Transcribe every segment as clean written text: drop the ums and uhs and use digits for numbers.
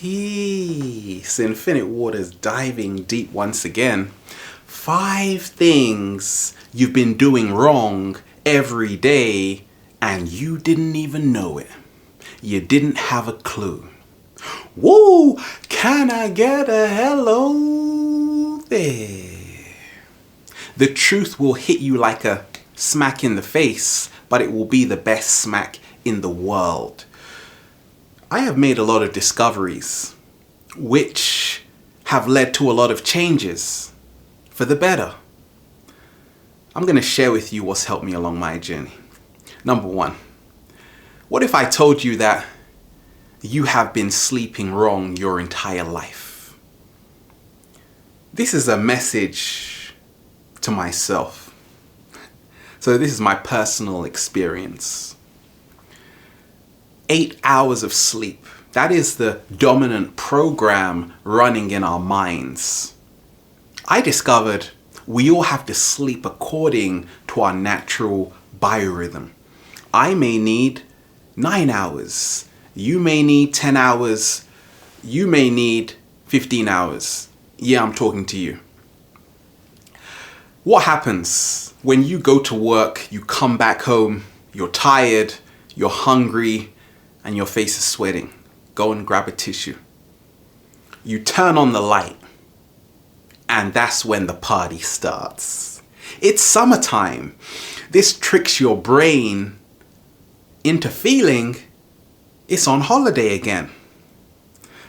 Peace. Infinite Waters diving deep once again. 5 things you've been doing wrong every day and you didn't even know it. You didn't have a clue. Woo! Can I get a hello there? The truth will hit you like a smack in the face, but it will be the best smack in the world. I have made a lot of discoveries which have led to a lot of changes for the better. I'm going to share with you what's helped me along my journey. Number 1, what if I told you that you have been sleeping wrong your entire life? This is a message to myself. So this is my personal experience. 8 hours of sleep. That is the dominant program running in our minds. I discovered we all have to sleep according to our natural biorhythm. I may need 9 hours. You may need 10 hours. You may need 15 hours. Yeah, I'm talking to you. What happens when you go to work, you come back home, you're tired, you're hungry, and your face is sweating? Go and grab a tissue. You turn on the light, and that's when the party starts. It's summertime. This tricks your brain into feeling it's on holiday again.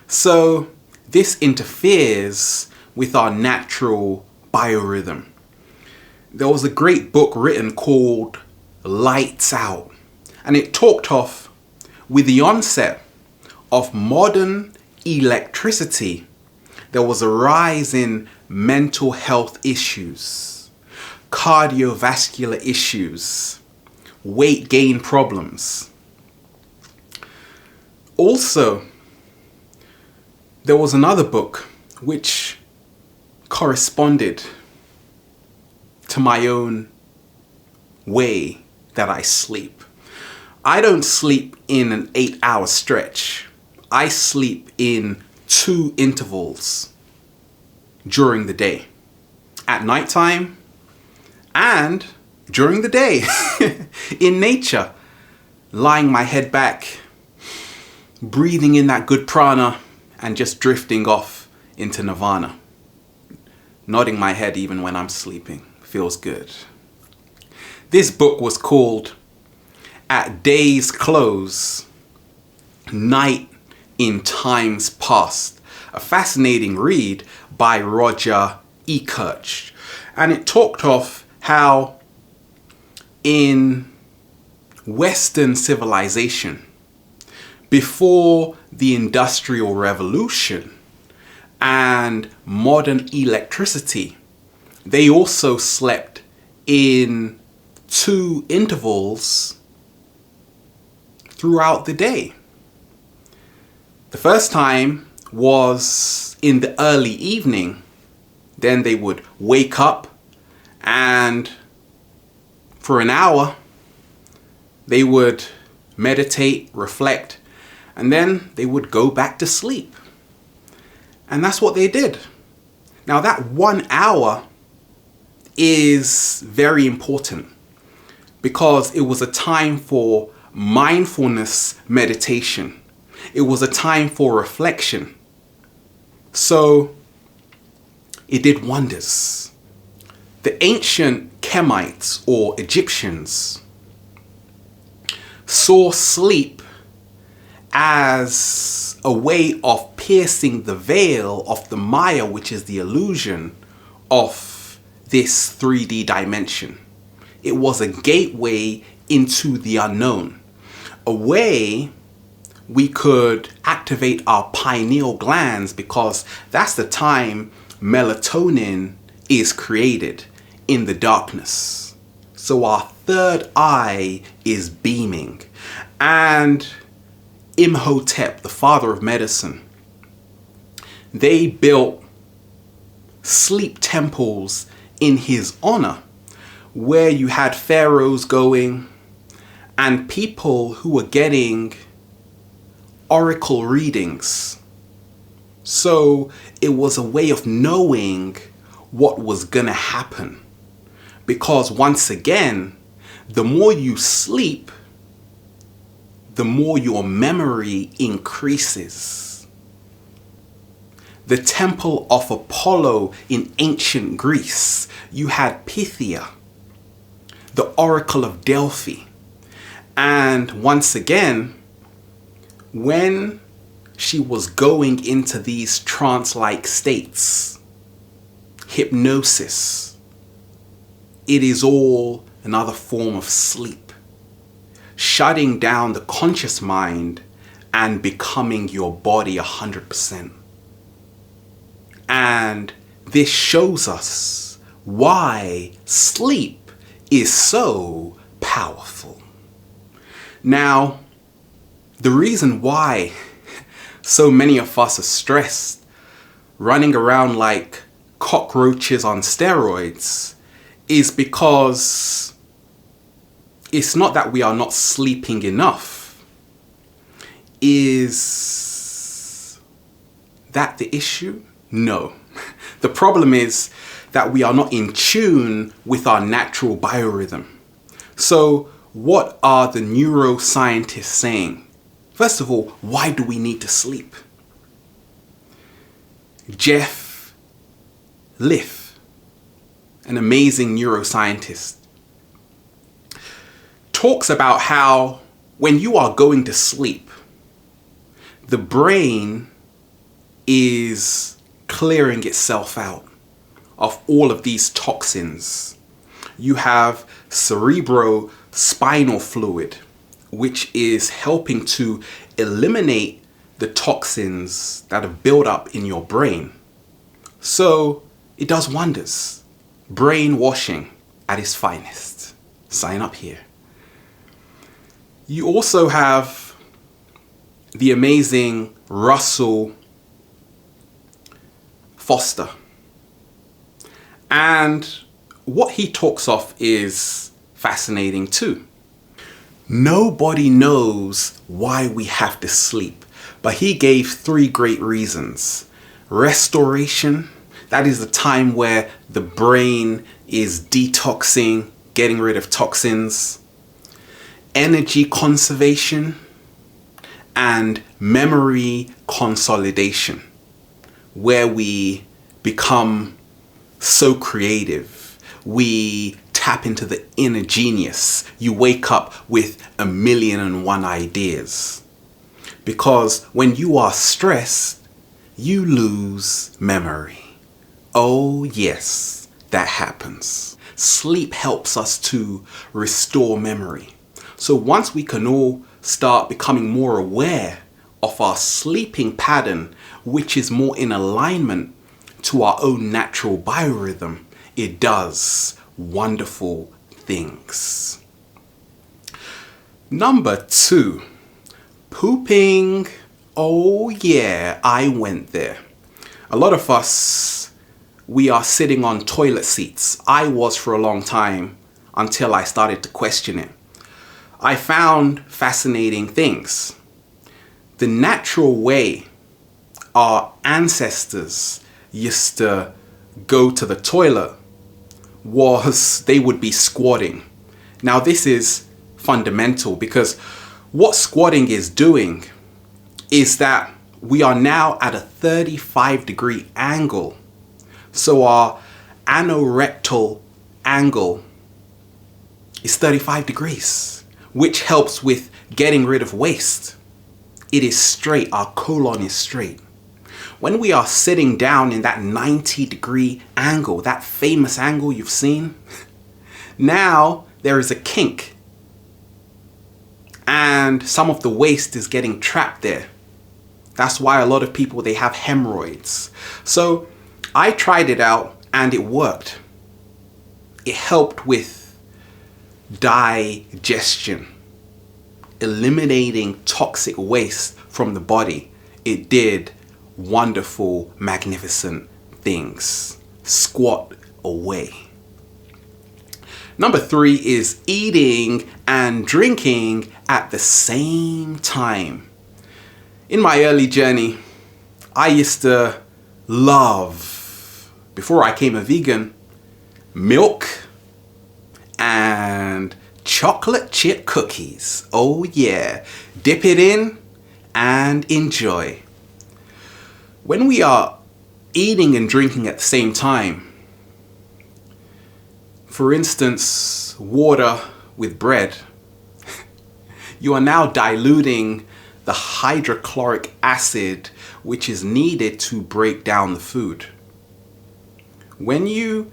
So this interferes with our natural biorhythm. There was a great book written called Lights Out, and it talked of with the onset of modern electricity, there was a rise in mental health issues, cardiovascular issues, weight gain problems. Also, there was another book which corresponded to my own way that I sleep. I don't sleep in an 8-hour stretch. I sleep in 2 intervals during the day. At nighttime and during the day in nature. Lying my head back, breathing in that good prana and just drifting off into nirvana. Nodding my head even when I'm sleeping. Feels good. This book was called At Day's Close, Night in Times Past. A fascinating read by Roger E. Kirch. And it talked of how in Western civilization, before the Industrial Revolution and modern electricity, they also slept in 2 intervals throughout the day. The first time was in the early evening. Then they would wake up and for an hour they would meditate, reflect, and then they would go back to sleep. And that's what they did. Now that 1 hour is very important because it was a time for mindfulness meditation. It was a time for reflection. So it did wonders. The ancient Kemites or Egyptians saw sleep as a way of piercing the veil of the Maya, which is the illusion of this 3D dimension. It was a gateway into the unknown, a way we could activate our pineal glands because that's the time melatonin is created in the darkness. So our third eye is beaming. And Imhotep, the father of medicine, they built sleep temples in his honor where you had pharaohs going and people who were getting oracle readings So it was a way of knowing what was gonna happen. Because once again, the more you sleep, the more your memory increases. The temple of Apollo in ancient Greece, you had Pythia, the Oracle of Delphi. And once again, when she was going into these trance-like states, hypnosis, it is all another form of sleep, shutting down the conscious mind and becoming your body 100%. And this shows us why sleep is so powerful. Now, the reason why so many of us are stressed, running around like cockroaches on steroids, is because it's not that we are not sleeping enough. Is that the issue? No. The problem is that we are not in tune with our natural biorhythm. So what are the neuroscientists saying? First of all, why do we need to sleep? Jeff Liff, an amazing neuroscientist, talks about how when you are going to sleep, the brain is clearing itself out of all of these toxins. You have cerebrospinal fluid, which is helping to eliminate the toxins that have built up in your brain. So it does wonders. Brainwashing at its finest. Sign up here. You also have the amazing Russell Foster. And what he talks of is fascinating too. Nobody knows why we have to sleep, but he gave 3 great reasons. Restoration, that is the time where the brain is detoxing, getting rid of toxins. Energy conservation, and memory consolidation, where we become so creative. We tap into the inner genius. You wake up with 1,000,001 ideas. Because when you are stressed, you lose memory. Oh yes, that happens. Sleep helps us to restore memory. So once we can all start becoming more aware of our sleeping pattern, which is more in alignment to our own natural biorhythm, it does wonderful things. Number 2, pooping. Oh yeah, I went there. A lot of us, we are sitting on toilet seats. I was for a long time until I started to question it. I found fascinating things. The natural way our ancestors used to go to the toilet was they would be squatting. Now this is fundamental because what squatting is doing is that we are now at a 35-degree angle. So our anorectal angle is 35 degrees, which helps with getting rid of waste. It is straight, our colon is straight. When we are sitting down in that 90-degree angle, that famous angle you've seen, now there is a kink. And some of the waste is getting trapped there. That's why a lot of people, they have hemorrhoids. So I tried it out and it worked. It helped with digestion, eliminating toxic waste from the body. It did wonderful, magnificent things. Squat away. Number 3 is eating and drinking at the same time. In my early journey, I used to love, before I became a vegan, milk and chocolate chip cookies. Oh yeah, dip it in and enjoy. When we are eating and drinking at the same time, for instance, water with bread, you are now diluting the hydrochloric acid which is needed to break down the food. When you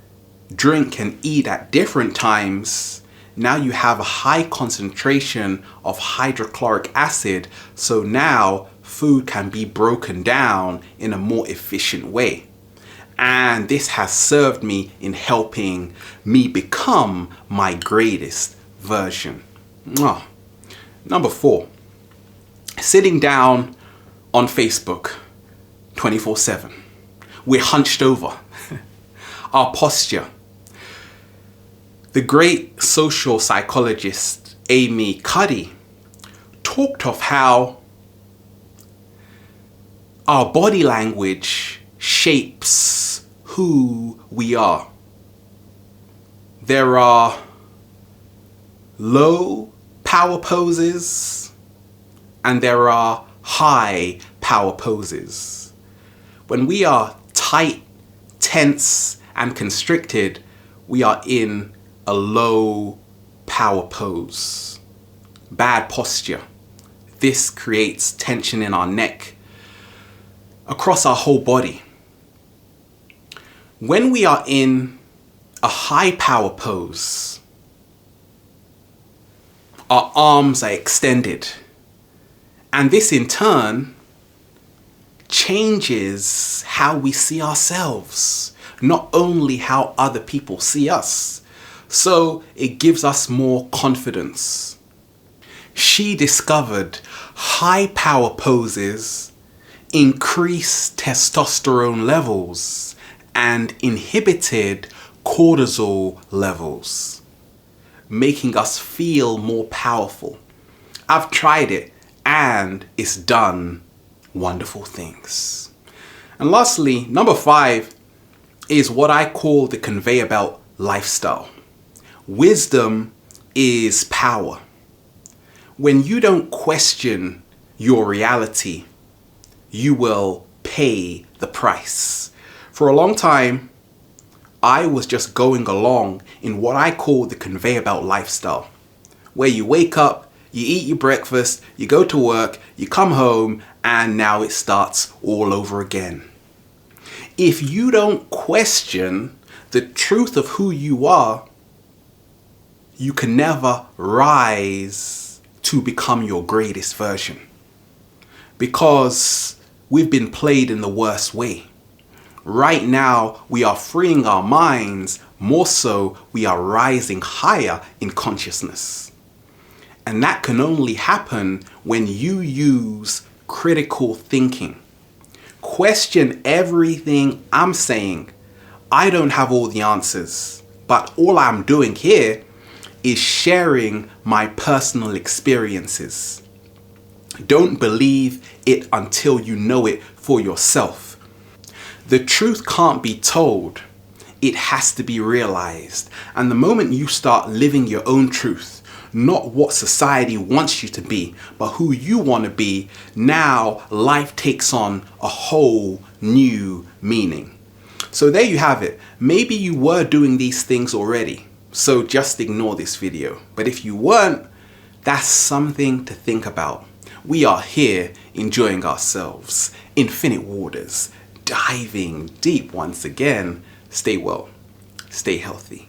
drink and eat at different times, now you have a high concentration of hydrochloric acid, so now food can be broken down in a more efficient way. And this has served me in helping me become my greatest version. Number 4, sitting down on Facebook 24/7. We're hunched over. Our posture. The great social psychologist Amy Cuddy talked of how our body language shapes who we are. There are low power poses and there are high power poses. When we are tight, tense, and constricted, we are in a low power pose. Bad posture. This creates tension in our neck, across our whole body. When we are in a high power pose, our arms are extended, and this in turn changes how we see ourselves, not only how other people see us. So it gives us more confidence. She discovered high power poses increase testosterone levels and inhibited cortisol levels, making us feel more powerful. I've tried it and it's done wonderful things. And lastly, number 5 is what I call the conveyor belt lifestyle. Wisdom is power. When you don't question your reality, you will pay the price. For a long time, I was just going along in what I call the conveyor belt lifestyle, where you wake up, you eat your breakfast, you go to work, you come home, and now it starts all over again. If you don't question the truth of who you are, you can never rise to become your greatest version. Because we've been played in the worst way. Right now, we are freeing our minds, more so we are rising higher in consciousness. And that can only happen when you use critical thinking. Question everything I'm saying. I don't have all the answers, but all I'm doing here is sharing my personal experiences. Don't believe it until you know it for yourself. The truth can't be told. It has to be realized. And the moment you start living your own truth, not what society wants you to be, but who you want to be, now life takes on a whole new meaning. So there you have it. Maybe you were doing these things already, so just ignore this video. But if you weren't, that's something to think about. We are here enjoying ourselves. Infinite waters, diving deep once again. Stay well, stay healthy.